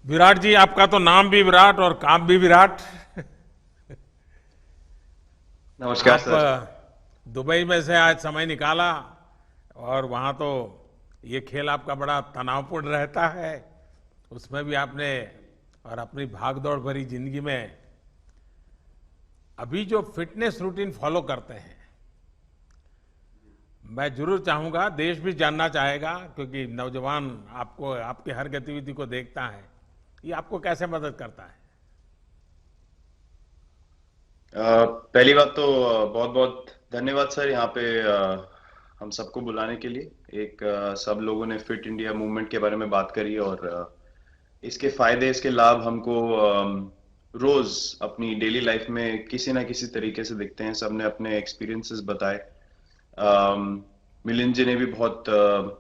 विराट जी, आपका तो नाम भी विराट और काम भी विराट। नमस्कार आप सर। दुबई में से आज समय निकाला और वहाँ तो ये खेल आपका बड़ा तनावपूर्ण रहता है। उसमें भी आपने और अपनी भागदौड़ भरी जिंदगी में अभी जो फिटनेस रूटीन फॉलो करते हैं, मैं जरूर चाहूंगा, देश भी जानना चाहेगा, क्योंकि नौजवान आपको आपकी हर गतिविधि को देखता है, ये आपको कैसे मदद करता है। पहली बात तो बहुत बहुत धन्यवाद सर यहाँ पे हम सबको बुलाने के लिए। सब लोगों ने फिट इंडिया मूवमेंट के बारे में बात करी और इसके फायदे इसके लाभ हमको रोज अपनी डेली लाइफ में किसी ना किसी तरीके से दिखते हैं। सबने अपने एक्सपीरियंसेस बताए। मिलिंद जी ने भी बहुत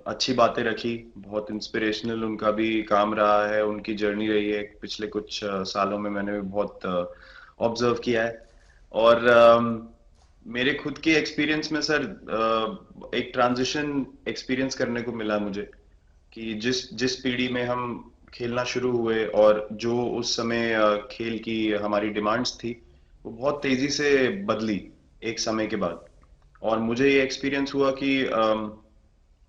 अच्छी बातें रखी। बहुत इंस्पिरेशनल उनका भी काम रहा है, उनकी जर्नी रही है पिछले कुछ सालों में। मैंने भी बहुत ऑब्जर्व किया है। और मेरे खुद के एक्सपीरियंस में सर एक ट्रांजिशन एक्सपीरियंस करने को मिला मुझे कि जिस जिस पीढ़ी में हम खेलना शुरू हुए और जो उस समय खेल की हमारी डिमांड्स थी, वो बहुत तेजी से बदली एक समय के बाद। और मुझे ये एक्सपीरियंस हुआ कि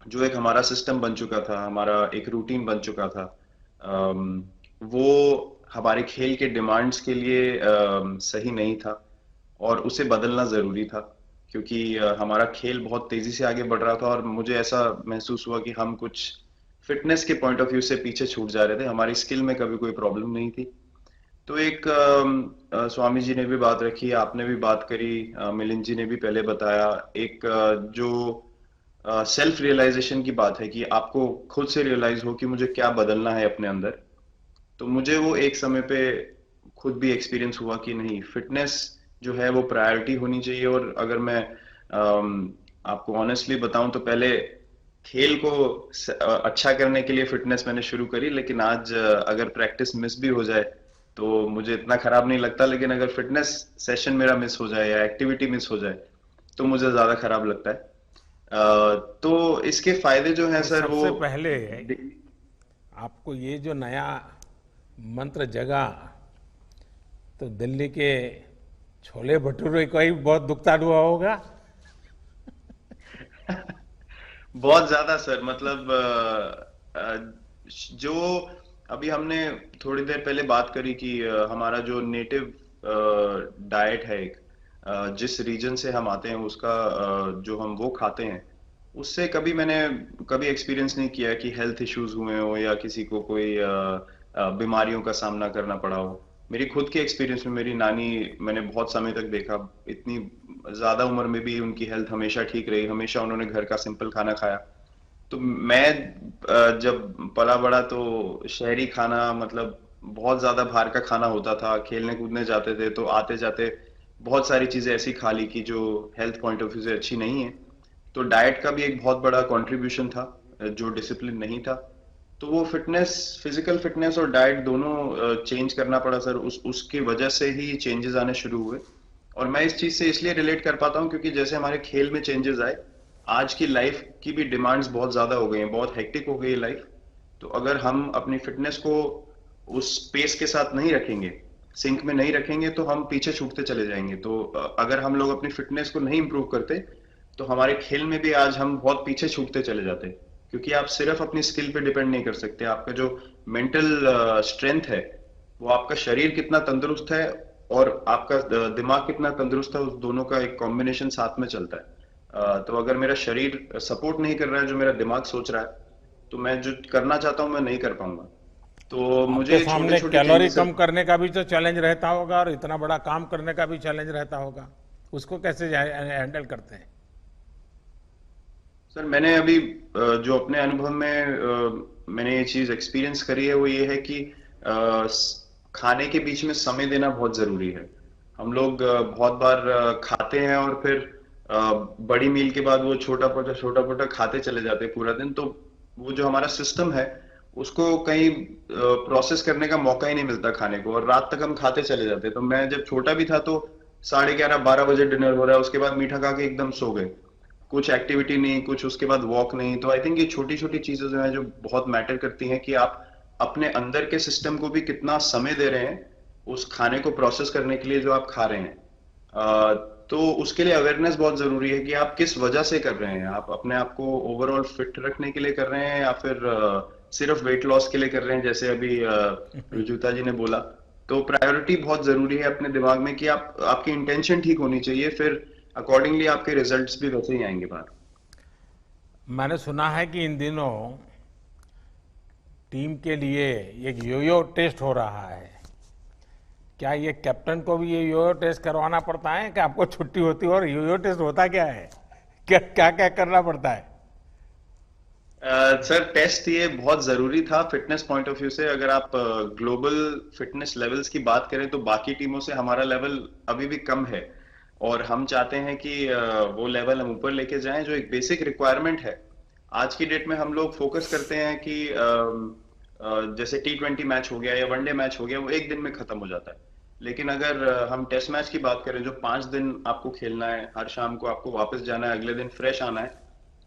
जो एक हमारा सिस्टम बन चुका था, हमारा एक रूटीन बन चुका था, वो हमारे खेल के डिमांड्स के लिए सही नहीं था और उसे बदलना जरूरी था। क्योंकि हमारा खेल बहुत तेजी से आगे बढ़ रहा था और मुझे ऐसा महसूस हुआ कि हम कुछ फिटनेस के पॉइंट ऑफ व्यू से पीछे छूट जा रहे थे। हमारी स्किल में कभी कोई प्रॉब्लम नहीं थी। तो एक स्वामी जी ने भी बात रखी, आपने भी बात करी, मिलिंद जी ने भी पहले बताया। एक जो सेल्फ रियलाइजेशन की बात है कि आपको खुद से रियलाइज हो कि मुझे क्या बदलना है अपने अंदर। तो मुझे वो एक समय पे खुद भी एक्सपीरियंस हुआ कि नहीं, फिटनेस जो है वो प्रायोरिटी होनी चाहिए। और अगर मैं आपको ऑनेस्टली बताऊं तो पहले खेल को अच्छा करने के लिए फिटनेस मैंने शुरू करी, लेकिन आज अगर प्रैक्टिस मिस भी हो जाए तो मुझे इतना खराब नहीं लगता। लेकिन अगर फिटनेस सेशन मेरा मिस हो जाए या एक्टिविटी मिस हो जाए तो मुझे ज्यादा खराब लगता है। तो इसके फायदे जो हैं नहीं, सर वो सबसे पहले आपको ये जो नया मंत्र जगा, तो दिल्ली के छोले भटूरे का ही बहुत दुखता हुआ होगा। बहुत ज्यादा सर। मतलब जो अभी हमने थोड़ी देर पहले बात करी कि हमारा जो नेटिव डाइट है, एक जिस रीजन से हम आते हैं उसका जो हम वो खाते हैं, उससे कभी मैंने कभी एक्सपीरियंस नहीं किया कि हेल्थ इश्यूज हुए हो या किसी को कोई बीमारियों का सामना करना पड़ा हो। मेरी खुद के एक्सपीरियंस में मेरी नानी, मैंने बहुत समय तक देखा, इतनी ज्यादा उम्र में भी उनकी हेल्थ हमेशा ठीक रही। हमेशा उन्होंने घर का सिंपल खाना खाया। तो मैं जब पला बड़ा तो शहरी खाना, मतलब बहुत ज्यादा बाहर का खाना होता था। खेलने कूदने जाते थे तो आते जाते बहुत सारी चीजें ऐसी खा ली कि जो हेल्थ पॉइंट ऑफ व्यू से अच्छी नहीं है। तो डाइट का भी एक बहुत बड़ा कंट्रीब्यूशन था, जो डिसिप्लिन नहीं था। तो वो फिटनेस, फिजिकल फिटनेस और डाइट दोनों चेंज करना पड़ा सर। उस उसकी वजह से ही चेंजेस आने शुरू हुए। और मैं इस चीज से इसलिए रिलेट कर पाता हूँ क्योंकि जैसे हमारे खेल में चेंजेस आए, आज की लाइफ की भी डिमांड्स बहुत ज्यादा हो गई हैं, बहुत हेक्टिक हो गई है लाइफ। तो अगर हम अपनी फिटनेस को उस पेस के साथ नहीं रखेंगे, सिंक में नहीं रखेंगे, तो हम पीछे छूटते चले जाएंगे। तो अगर हम लोग अपनी फिटनेस को नहीं इंप्रूव करते तो हमारे खेल में भी आज हम बहुत पीछे छूटते चले जाते हैं। क्योंकि आप सिर्फ अपनी स्किल पे डिपेंड नहीं कर सकते। आपका जो मेंटल स्ट्रेंथ है, वो आपका शरीर कितना तंदुरुस्त है और आपका दिमाग कितना तंदुरुस्त है, उस दोनों का एक कॉम्बिनेशन साथ में चलता है। तो अगर मेरा शरीर सपोर्ट नहीं कर रहा है जो मेरा दिमाग सोच रहा है, तो मैं जो करना चाहता हूँ मैं नहीं कर पाऊंगा। तो आपके मुझे छोटे सामने छोटे कैलोरी चेंजेस। कम करने का भी तो चैलेंज रहता होगा और इतना बड़ा काम करने का भी चैलेंज रहता होगा। उसको कैसे हैंडल करते हैं। सर मैंने अभी जो अपने अनुभव में मैंने ये चीज एक्सपीरियंस करी है वो ये है कि खाने के बीच में समय देना बहुत जरूरी है। हम लोग बहुत बार खाते हैं और फिर बड़ी मील के बाद वो छोटा छोटा खाते चले जाते हैं पूरा दिन। तो वो जो हमारा सिस्टम है, उसको कहीं प्रोसेस करने का मौका ही नहीं मिलता खाने को, और रात तक हम खाते चले जाते हैं। तो मैं जब छोटा भी था तो 11:30 12 बजे डिनर हो रहा है, उसके बाद मीठा खा के एकदम सो गए। कुछ एक्टिविटी नहीं, कुछ उसके बाद वॉक नहीं। तो आई थिंक ये छोटी छोटी चीजें जो है जो बहुत मैटर करती हैं कि आप अपने अंदर के सिस्टम को भी कितना समय दे रहे हैं उस खाने को प्रोसेस करने के लिए जो आप खा रहे हैं। तो उसके लिए अवेयरनेस बहुत जरूरी है कि आप किस वजह से कर रहे हैं। आप अपने आप को ओवरऑल फिट रखने के लिए कर रहे हैं या फिर सिर्फ वेट लॉस के लिए कर रहे हैं, जैसे अभी रुजुता जी ने बोला। तो प्रायोरिटी बहुत जरूरी है अपने दिमाग में कि आप आपकी इंटेंशन ठीक होनी चाहिए, फिर अकॉर्डिंगली आपके रिजल्ट्स भी वैसे ही आएंगे बाहर। मैंने सुना है कि इन दिनों टीम के लिए एक योयो टेस्ट हो रहा है। क्या ये कैप्टन को भी ये योयो टेस्ट करवाना पड़ता है कि आपको छुट्टी होती है? और योयो टेस्ट होता क्या है? क्या क्या क्या करना पड़ता है? सर, टेस्ट ये बहुत जरूरी था फिटनेस पॉइंट ऑफ व्यू से। अगर आप ग्लोबल फिटनेस लेवल्स की बात करें तो बाकी टीमों से हमारा लेवल अभी भी कम है, और हम चाहते हैं कि वो लेवल हम ऊपर लेके जाएं, जो एक बेसिक रिक्वायरमेंट है। आज की डेट में हम लोग फोकस करते हैं कि जैसे T20 मैच हो गया या वनडे मैच हो गया, वो एक दिन में खत्म हो जाता है। लेकिन अगर हम टेस्ट मैच की बात करें जो 5 दिन आपको खेलना है, हर शाम को आपको वापस जाना है, अगले दिन फ्रेश आना है,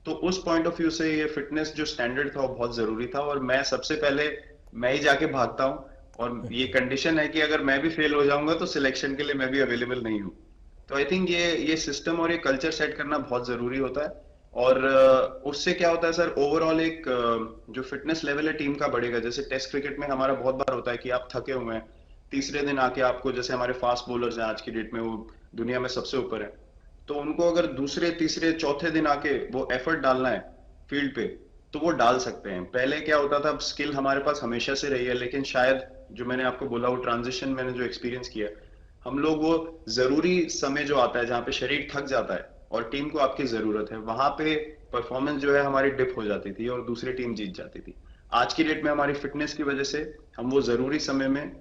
तो उस पॉइंट ऑफ व्यू से ये फिटनेस जो स्टैंडर्ड था वो बहुत जरूरी था। और मैं सबसे पहले मैं ही जाके भागता हूँ, और ये कंडीशन है कि अगर मैं भी फेल हो जाऊंगा तो सिलेक्शन के लिए मैं भी अवेलेबल नहीं हूँ। तो आई थिंक ये सिस्टम और ये कल्चर सेट करना बहुत जरूरी होता है। और उससे क्या होता है सर, ओवरऑल एक जो फिटनेस लेवल है टीम का बढ़ेगा। जैसे टेस्ट क्रिकेट में हमारा बहुत बार होता है कि आप थके हुए हैं, तीसरे दिन आके आपको, जैसे हमारे फास्ट बॉलर्स हैं आज की डेट में, वो दुनिया में सबसे ऊपर है, तो उनको अगर दूसरे तीसरे चौथे दिन आके वो एफर्ट डालना है फील्ड पे, तो वो डाल सकते हैं। पहले क्या होता था, स्किल हमारे पास हमेशा से रही है, लेकिन शायद जो मैंने आपको बोला वो ट्रांजिशन मैंने जो एक्सपीरियंस किया, हम लोग वो जरूरी समय जो आता है जहाँ पे शरीर थक जाता है और टीम को आपकी जरूरत है, वहां पे परफॉर्मेंस जो है हमारी डिप हो जाती थी और दूसरी टीम जीत जाती थी। आज की डेट में हमारी फिटनेस की वजह से हम वो जरूरी समय में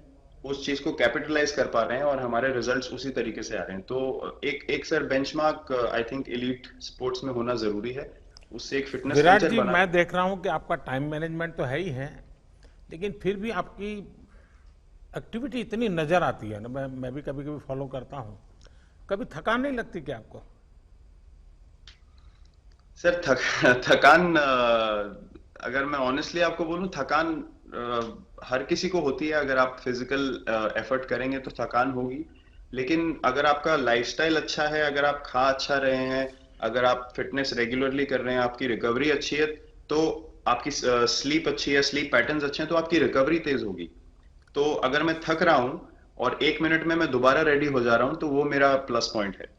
उस चीज को कैपिटलाइज कर पा रहे हैं और हमारे रिजल्ट्स उसी तरीके से आ रहे हैं। तो एक एक sir benchmark I think elite sports में होना जरूरी है, उससे एक फिटनेस विराट कल्चर जी, बना। मैं देख रहा हूं कि आपका टाइम मैनेजमेंट तो है ही है, लेकिन फिर भी आपकी एक्टिविटी इतनी नजर आती है ना, मैं भी कभी कभी फॉलो करता हूं। कभी थकान नहीं लगती क्या आपको? सर थकान, अगर मैं ऑनेस्टली आपको बोलूं, थकान हर किसी को होती है। अगर आप फिजिकल एफर्ट करेंगे तो थकान होगी, लेकिन अगर आपका लाइफस्टाइल अच्छा है, अगर आप खा अच्छा रहे हैं, अगर आप फिटनेस रेगुलरली कर रहे हैं, आपकी रिकवरी अच्छी है, तो आपकी स्लीप अच्छी है, स्लीप पैटर्न्स अच्छे हैं, तो आपकी रिकवरी तेज होगी। तो अगर मैं थक रहा हूं और 1 मिनट में मैं दोबारा रेडी हो जा रहा हूं, तो वो मेरा प्लस पॉइंट है।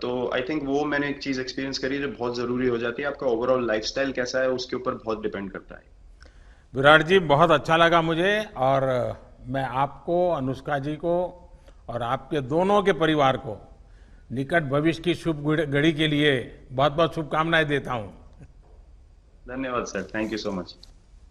तो आई थिंक वो मैंने एक चीज एक्सपीरियंस करी जो बहुत जरूरी हो जाती है। आपका ओवरऑल लाइफस्टाइल कैसा है उसके ऊपर बहुत डिपेंड करता है। विराट जी, बहुत अच्छा लगा मुझे। और मैं आपको, अनुष्का जी को और आपके दोनों के परिवार को निकट भविष्य की शुभ घड़ी के लिए बहुत बहुत शुभकामनाएं देता हूं। धन्यवाद sir, thank you so much.